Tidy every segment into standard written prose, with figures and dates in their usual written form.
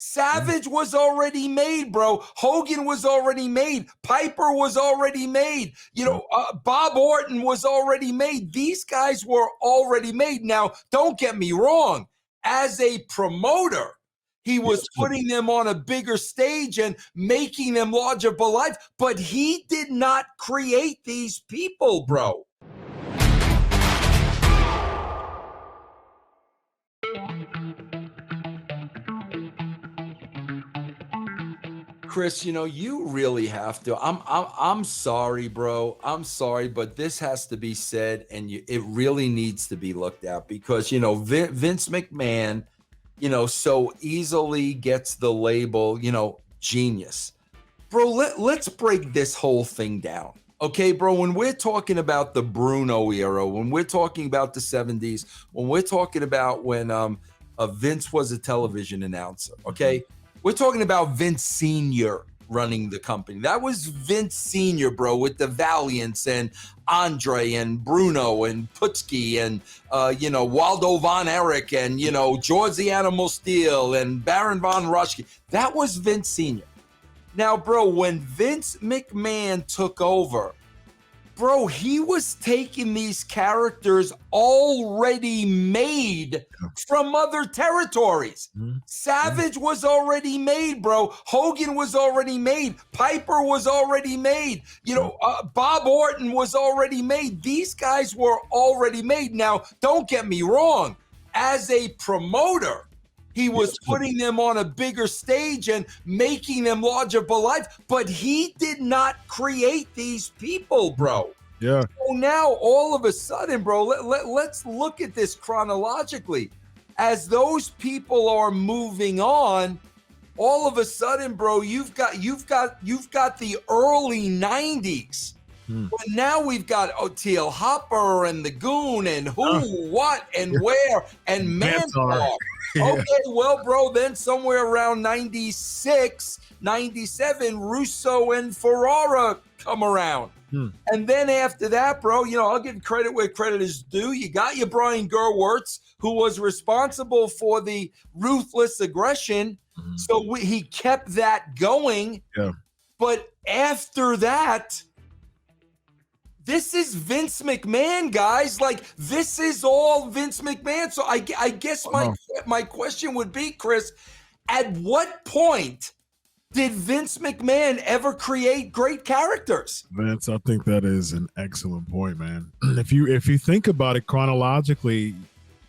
Savage was already made, bro. Hogan was already made. Piper was already made. Bob Orton was already made. These guys were already made. Now, don't get me wrong. As a promoter, he was putting them on a bigger stage and making them larger for life, but he did not create these people, bro. Chris, you really have to. I'm sorry, bro. I'm sorry, but this has to be said, and it really needs to be looked at because Vince McMahon, so easily gets the label, genius, bro. Let's break this whole thing down, okay, bro? When we're talking about the Bruno era, when we're talking about the '70s, when we're talking about when Vince was a television announcer, okay. We're talking about Vince Sr. running the company. That was Vince Sr., bro, with the Valiants and Andre and Bruno and Putski and, Waldo Von Erich and, George the Animal Steel and Baron Von Raschke. That was Vince Sr. Now, bro, when Vince McMahon took over, bro, he was taking these characters already made from other territories. Savage was already made, bro. Hogan was already made. Piper was already made. Bob Orton was already made. These guys were already made. Now, don't get me wrong. As a promoter, he was putting them on a bigger stage and making them larger for life, but he did not create these people, bro. Yeah. So now all of a sudden, bro, let's look at this chronologically. As those people are moving on, all of a sudden, bro, you've got the early 90s. But now we've got O'Teal Hopper and the Goon and who, what, and where, and Mantar. Okay, well, bro, then somewhere around 96, 97, Russo and Ferrara come around. And then after that, bro, I'll give credit where credit is due. You got your Brian Gewirtz, who was responsible for the ruthless aggression. So he kept that going. Yeah. But after that, this is Vince McMahon, guys. Like, this is all Vince McMahon. So I guess my question would be, Chris, at what point did Vince McMahon ever create great characters? Vince, I think that is an excellent point, man. If you think about it chronologically,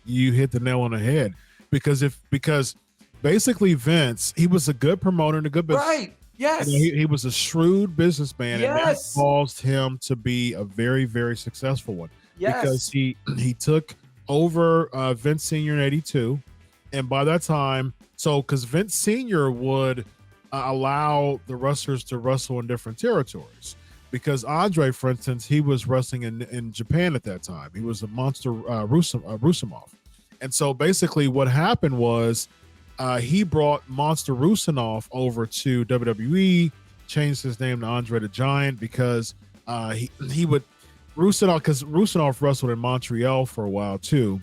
you hit the nail on the head. Because basically Vince, he was a good promoter and a good business. Right. Yes. He was a shrewd businessman, and that caused him to be a very, very successful one. Yes. Because he took over Vince Sr. in '82, and by that time, because Vince Sr. would allow the wrestlers to wrestle in different territories. Because Andre, for instance, he was wrestling in Japan at that time. He was a monster Rusimov. And so basically what happened was he brought Monster Rusinov over to WWE, changed his name to Andre the Giant because he would Rusinov wrestled in Montreal for a while too.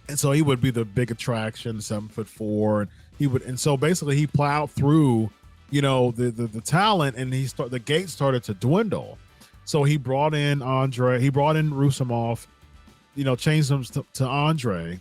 And so he would be the big attraction, 7'4", and so basically he plowed through, the talent, and the gate started to dwindle. So he brought in Andre, he brought in Rusimov, changed him to Andre,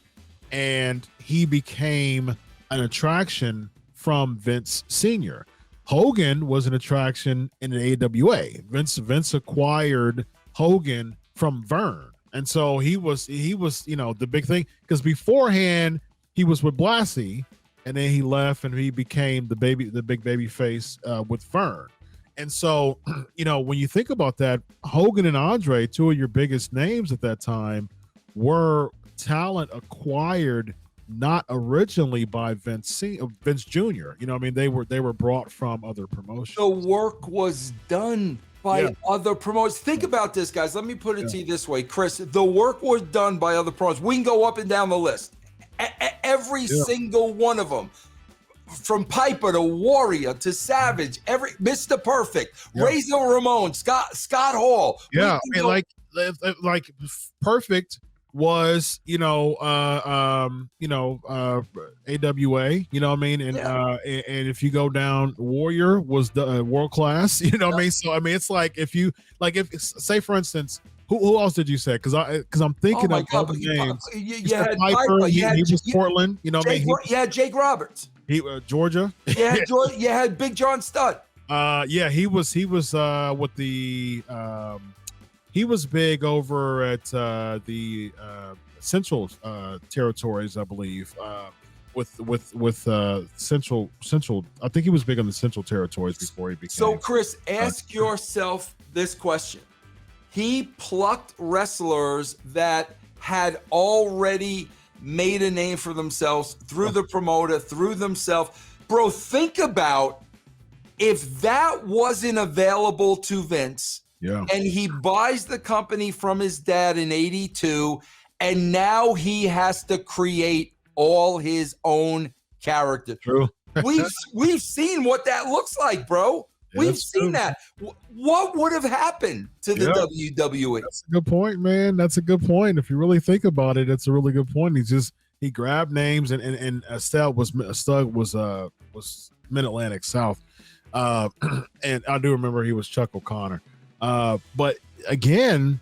and he became an attraction from Vince Sr. Hogan was an attraction in the AWA. Vince acquired Hogan from Vern. And so he was, the big thing, because beforehand he was with Blassie, and then he left and he became the big baby face with Vern. And so, when you think about that, Hogan and Andre, two of your biggest names at that time, were talent acquired not originally by Vince Jr. They were brought from other promotions. The work was done by other promoters. Think about this, guys. Let me put it to you this way, Chris. The work was done by other promoters. We can go up and down the list. Every single one of them, from Piper to Warrior to Savage, Mr. Perfect, Razor Ramon, Scott Hall. Yeah, like Perfect was, AWA, you know what I mean? And and if you go down, Warrior was the world class, you know what I mean? So I mean, it's like if say for instance, who else did you say? Because I'm thinking of other names. You had Piper, he was Portland, you know what I mean? You had Jake Roberts. He Georgia. You had Big John Studd. He was with the he was big over at the Central territories, I believe. With Central. I think he was big on the Central territories before he became. So, Chris, ask yourself this question: he plucked wrestlers that had already made a name for themselves through the promoter, through themselves. Bro, think about if that wasn't available to Vince, and he buys the company from his dad in '82, and now he has to create all his own character. True. We've seen what that looks like, bro. We've seen that. What would have happened to the WWE? That's a good point, man. That's a good point. If you really think about it, it's a really good point. He grabbed names and Stug was Mid-Atlantic South. And I do remember he was Chuck O'Connor. But again,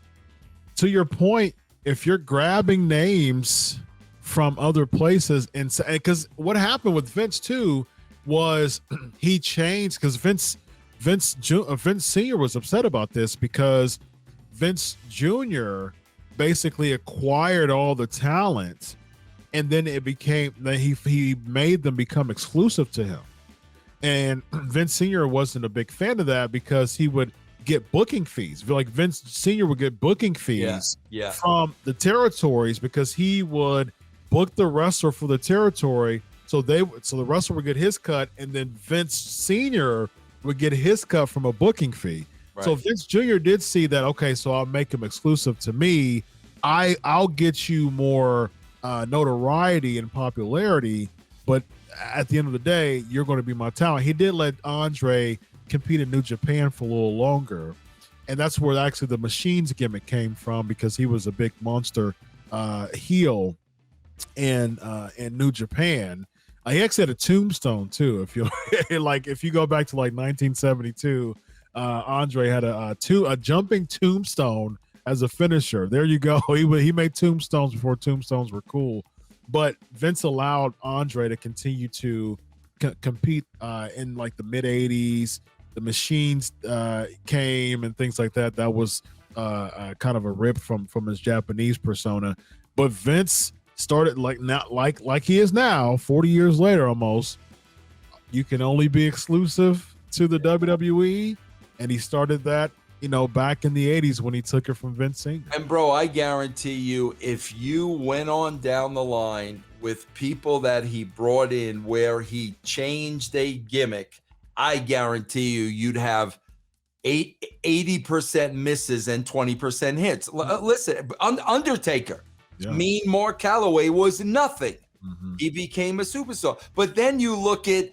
to your point, if you're grabbing names from other places, and because what happened with Vince too was he changed, because Vince Sr. was upset about this because Vince Jr. basically acquired all the talent, and then it became that he made them become exclusive to him. And Vince Sr. wasn't a big fan of that because he would get booking fees. Like Vince Sr. would get booking fees from the territories because he would book the wrestler for the territory. So the wrestler would get his cut, and then Vince Sr. would get his cut from a booking fee. Right. So Vince Jr. did see that, okay, so I'll make him exclusive to me. I'll get you more notoriety and popularity, but at the end of the day, you're going to be my talent. He did let Andre compete in New Japan for a little longer, and that's where actually the Machines gimmick came from, because he was a big monster heel in New Japan. He actually had a tombstone too. If you if you go back to like 1972, Andre had a jumping tombstone as a finisher. There you go. He made tombstones before tombstones were cool. But Vince allowed Andre to continue to compete in like the mid 80s. The Machines came and things like that. That was kind of a rip from his Japanese persona. But Vince started like he is now, 40 years later almost. You can only be exclusive to the WWE, and he started that, back in the 80s when he took it from Vince Sr. And bro, I guarantee you, if you went on down the line with people that he brought in where he changed a gimmick, I guarantee you'd have 80% misses and 20% hits. Listen, Undertaker, Mean Mark Calloway was nothing. Mm-hmm. He became a superstar. But then you look at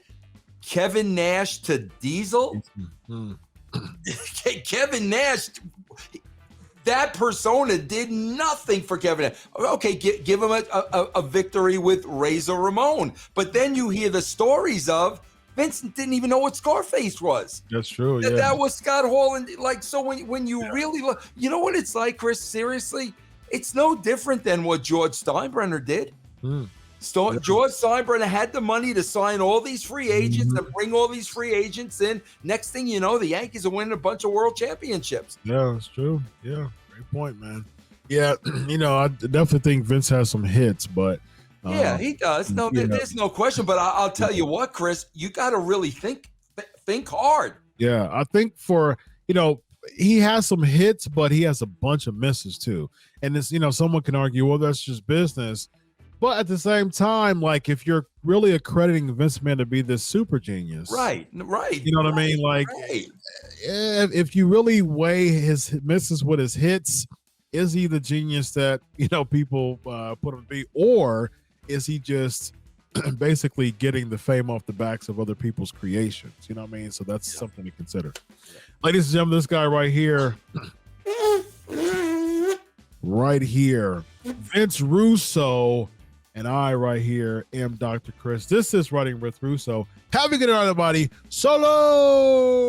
Kevin Nash to Diesel. Mm-hmm. Kevin Nash, that persona did nothing for Kevin Nash. Okay, give him a victory with Razor Ramon. But then you hear the stories of Vince didn't even know what Scarface was. That's true. That was Scott Hall. And so when you really look, you know what it's like, Chris? Seriously, it's no different than what George Steinbrenner did. George Steinbrenner had the money to sign all these free agents and bring all these free agents in. Next thing you know, the Yankees are winning a bunch of world championships. Yeah, that's true. Yeah, great point, man. Yeah, I definitely think Vince has some hits, but yeah, he does. No, there's no question. But I'll tell you what, Chris, you got to really think hard. Yeah, I think he has some hits, but he has a bunch of misses too. And it's, someone can argue, well, that's just business. But at the same time, like, if you're really accrediting Vince McMahon to be this super genius, right. You know what I mean? Like, if you really weigh his misses with his hits, is he the genius that people put him to be, or is he just basically getting the fame off the backs of other people's creations? You know what I mean? So that's something to consider. Ladies and gentlemen, this guy right here. right here. Vince Russo and I right here am Dr. Chris. This is Running with Russo. Have a good night, everybody. Solo!